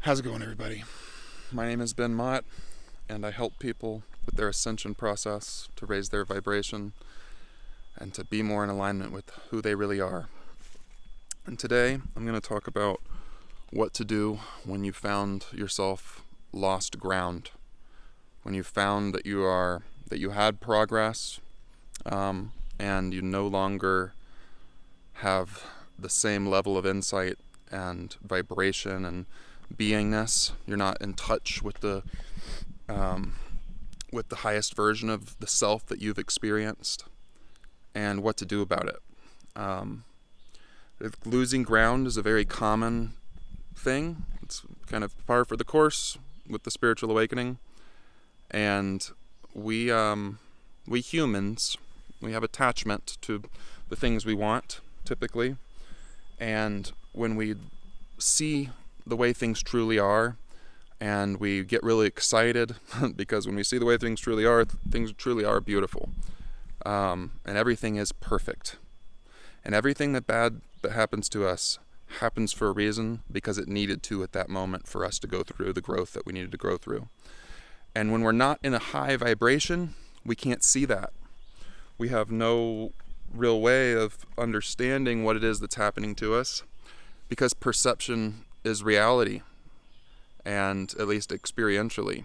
How's it going, everybody? My name is Ben Mott, and I help people with their ascension process to raise their vibration and to be more in alignment with who they really are. And today, I'm going to talk about what to do when you found yourself lost ground, when you found that you had progress, and you no longer have the same level of insight and vibration and beingness. You're not in touch with the highest version of the self that you've experienced, and what to do about it. Losing ground is a very common thing. It's kind of par for the course with the spiritual awakening, and we humans, we have attachment to the things we want typically, and when we see the way things truly are, and we get really excited because when we see the way things truly are beautiful, and everything is perfect, and everything that bad that happens to us happens for a reason, because it needed to at that moment for us to go through the growth that we needed to go through. And when we're not in a high vibration, we can't see that. We have no real way of understanding what it is that's happening to us, because perception is reality, and at least experientially.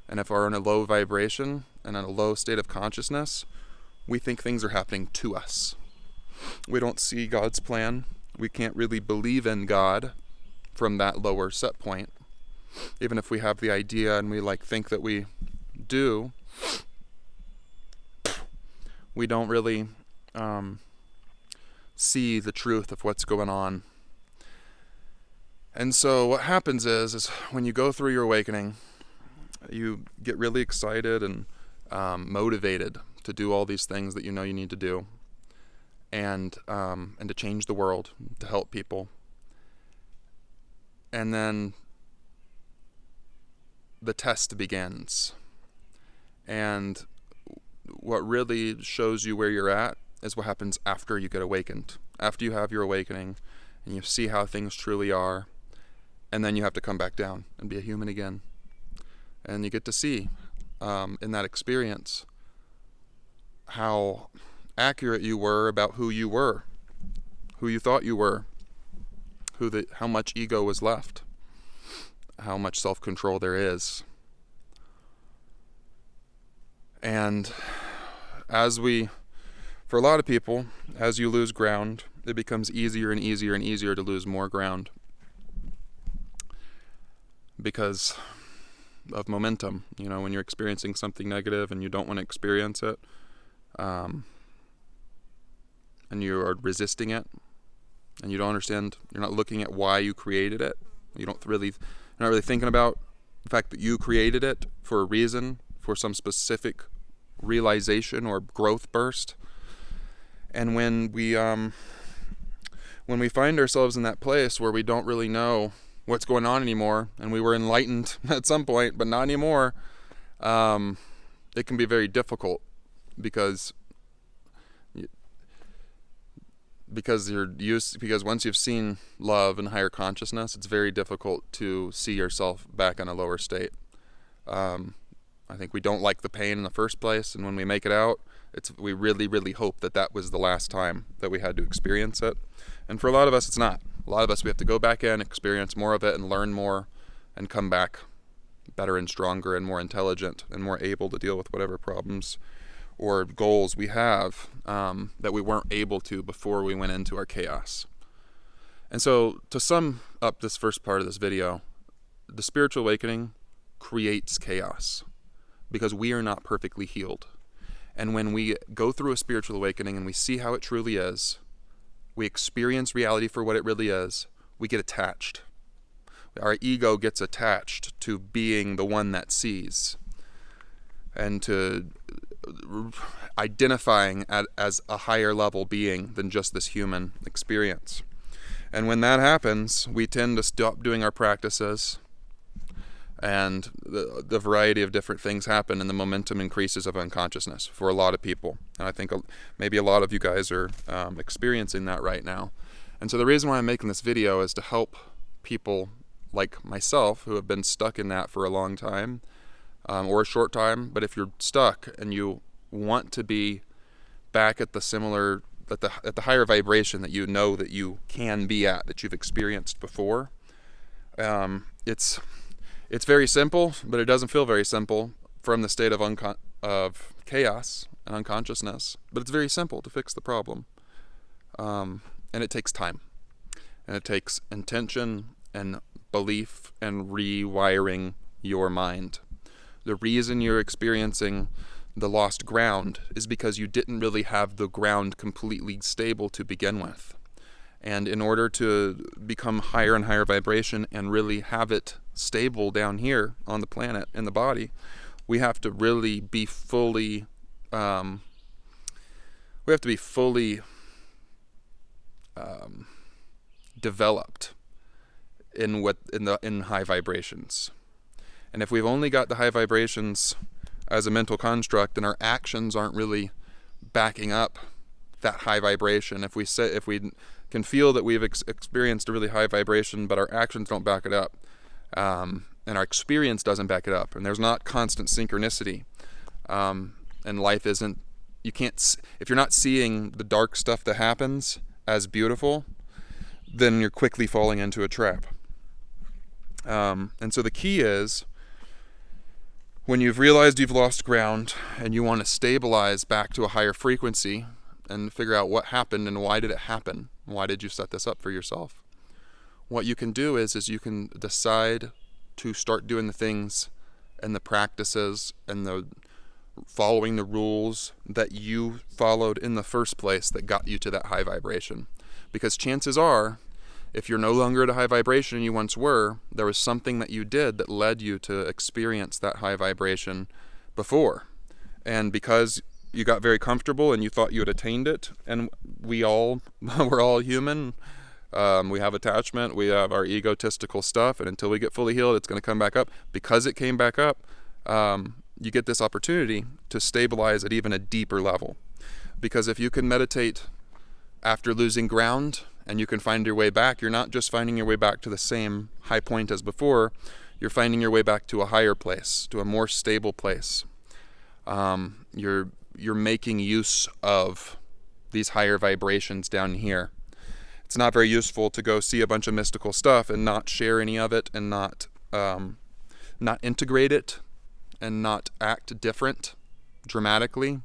And if we're in a low vibration and in a low state of consciousness, we think things are happening to us. We don't see God's plan. We can't really believe in God from that lower set point. Even if we have the idea and we think that we do, we don't really see the truth of what's going on. And so what happens is when you go through your awakening, you get really excited and motivated to do all these things that you know you need to do, and to change the world, to help people. And then the test begins. And what really shows you where you're at is what happens after you get awakened. After you have your awakening and you see how things truly are, and then you have to come back down and be a human again. And you get to see in that experience how accurate you were about who you were, who you thought you were, how much ego was left, how much self-control there is. And for a lot of people, as you lose ground, it becomes easier and easier and easier to lose more ground, because of momentum. When you're experiencing something negative and you don't want to experience it, and you are resisting it, and you don't understand, you're not looking at why you created it. You're not really thinking about the fact that you created it for a reason, for some specific realization or growth burst. And when we find ourselves in that place where we don't really know what's going on anymore, and we were enlightened at some point but not anymore, it can be very difficult, because once you've seen love and higher consciousness, it's very difficult to see yourself back in a lower state. I think we don't like the pain in the first place, and when we make it out, we really, really hope that was the last time that we had to experience it. And for a lot of us, it's not. A lot of us, we have to go back in, experience more of it, and learn more, and come back better and stronger and more intelligent and more able to deal with whatever problems or goals we have that we weren't able to before we went into our chaos. And so, to sum up this first part of this video, the spiritual awakening creates chaos, because we are not perfectly healed. And when we go through a spiritual awakening and we see how it truly is, we experience reality for what it really is, we get attached. Our ego gets attached to being the one that sees, and to identifying as a higher level being than just this human experience. And when that happens, we tend to stop doing our practices, and the variety of different things happen, and the momentum increases of unconsciousness for a lot of people. And I think maybe a lot of you guys are experiencing that right now. And so the reason why I'm making this video is to help people like myself, who have been stuck in that for a long time, or a short time. But if you're stuck and you want to be back at the similar, at the higher vibration that you know that you can be at, that you've experienced before, it's very simple, but it doesn't feel very simple from the state of chaos and unconsciousness. But it's very simple to fix the problem, and it takes time, and it takes intention and belief and rewiring your mind. The reason you're experiencing the lost ground is because you didn't really have the ground completely stable to begin with. And in order to become higher and higher vibration and really have it stable down here on the planet, in the body, we have to really be fully developed in high vibrations. And if we've only got the high vibrations as a mental construct and our actions aren't really backing up that high vibration, if we can feel that we've experienced a really high vibration but our actions don't back it up, and our experience doesn't back it up, and there's not constant synchronicity, and life isn't, if you're not seeing the dark stuff that happens as beautiful, then you're quickly falling into a trap. And so the key is, when you've realized you've lost ground and you want to stabilize back to a higher frequency and figure out what happened and why did it happen, why did you set this up for yourself, what you can do is you can decide to start doing the things and the practices and the following the rules that you followed in the first place that got you to that high vibration. Because chances are, if you're no longer at a high vibration you once were, there was something that you did that led you to experience that high vibration before. And because you got very comfortable and you thought you had attained it, and we're all human, we have attachment, we have our egotistical stuff, and until we get fully healed, it's going to come back up. Because it came back up, you get this opportunity to stabilize at even a deeper level. Because if you can meditate after losing ground, and you can find your way back, you're not just finding your way back to the same high point as before, you're finding your way back to a higher place, to a more stable place. You're making use of these higher vibrations down here. It's not very useful to go see a bunch of mystical stuff and not share any of it, and not integrate it, and not act different dramatically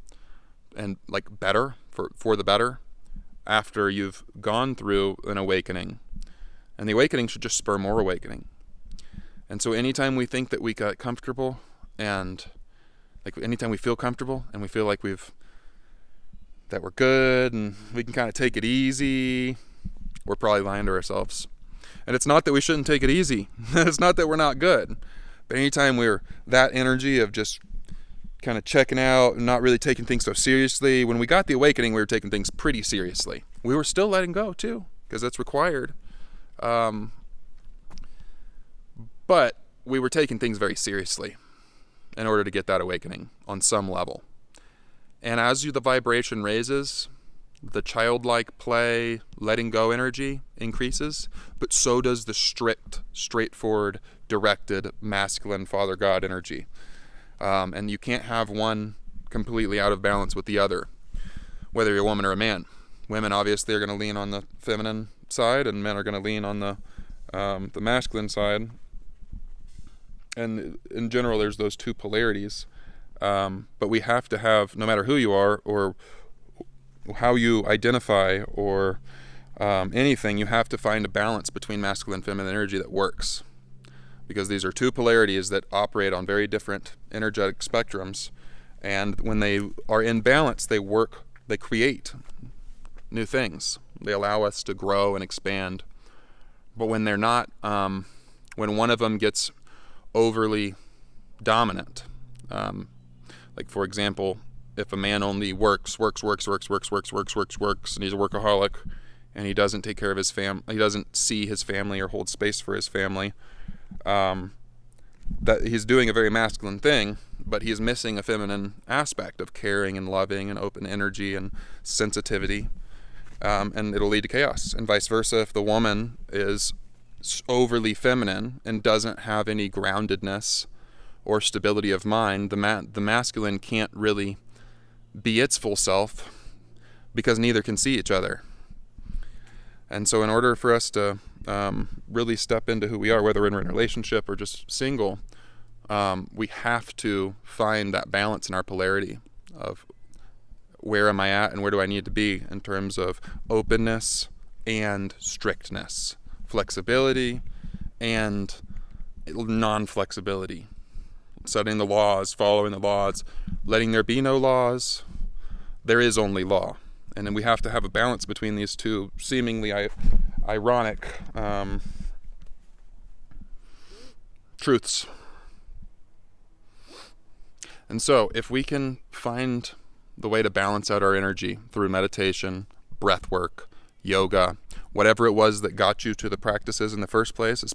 and like better for the better after you've gone through an awakening. And the awakening should just spur more awakening. And so anytime we think that we got comfortable, and like anytime we feel comfortable and we feel like that we're good and we can kind of take it easy, we're probably lying to ourselves. And it's not that we shouldn't take it easy. It's not that we're not good. But anytime we're that energy of just kind of checking out and not really taking things so seriously. When we got the awakening, we were taking things pretty seriously. We were still letting go too, because that's required. But we were taking things very seriously in order to get that awakening on some level. And as the vibration raises, the childlike play, letting go energy increases, but so does the strict, straightforward, directed, masculine Father God energy. And you can't have one completely out of balance with the other, whether you're a woman or a man. Women obviously are going to lean on the feminine side, and men are going to lean on the masculine side. And in general, there's those two polarities. But we have to have, no matter who you are or how you identify or anything, you have to find a balance between masculine and feminine energy that works. Because these are two polarities that operate on very different energetic spectrums, and when they are in balance, they create new things. They allow us to grow and expand. But when they're not, when one of them gets overly dominant, like for example, if a man only works, and he's a workaholic, and he doesn't take care of his family, he doesn't see his family or hold space for his family, that he's doing a very masculine thing, but he is missing a feminine aspect of caring and loving and open energy and sensitivity, and it'll lead to chaos. And vice versa, if the woman is overly feminine and doesn't have any groundedness or stability of mind, the masculine can't really be its full self because neither can see each other. And so in order for us to really step into who we are, whether we're in a relationship or just single, we have to find that balance in our polarity of where am I at and where do I need to be in terms of openness and strictness, flexibility and non-flexibility, setting the laws, following the laws, letting there be no laws. There is only law. And then we have to have a balance between these two seemingly ironic truths. And so if we can find the way to balance out our energy through meditation, breath work, yoga, whatever it was that got you to the practices in the first place has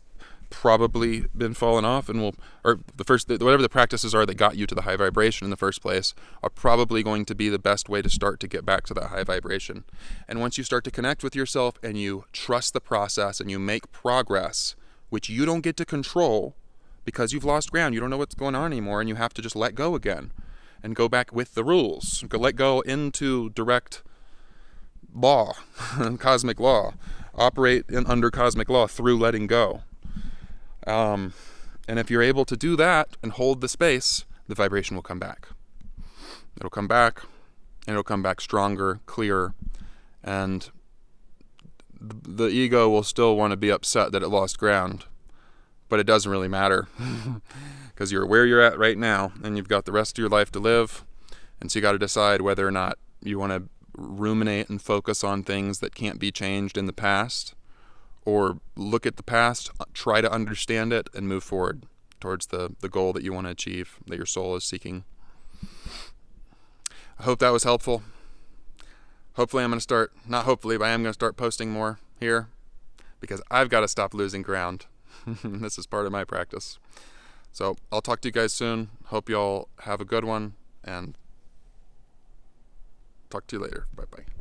probably been fallen off, and whatever the practices are that got you to the high vibration in the first place are probably going to be the best way to start to get back to that high vibration. And once you start to connect with yourself and you trust the process and you make progress, which you don't get to control because you've lost ground, you don't know what's going on anymore, and you have to just let go again and go back with the rules, let go into direct law, cosmic law, operate under cosmic law through letting go. And if you're able to do that and hold the space, the vibration will come back. It'll come back, and it'll come back stronger, clearer, and the ego will still want to be upset that it lost ground, but it doesn't really matter because you're where you're at right now, and you've got the rest of your life to live, and so you got to decide whether or not you want to ruminate and focus on things that can't be changed in the past, or look at the past, try to understand it, and move forward towards the goal that you want to achieve, that your soul is seeking. I hope that was helpful. Hopefully I'm going to start, not hopefully, but I am going to start posting more here because I've got to stop losing ground. This is part of my practice. So I'll talk to you guys soon. Hope you all have a good one, and talk to you later. Bye-bye.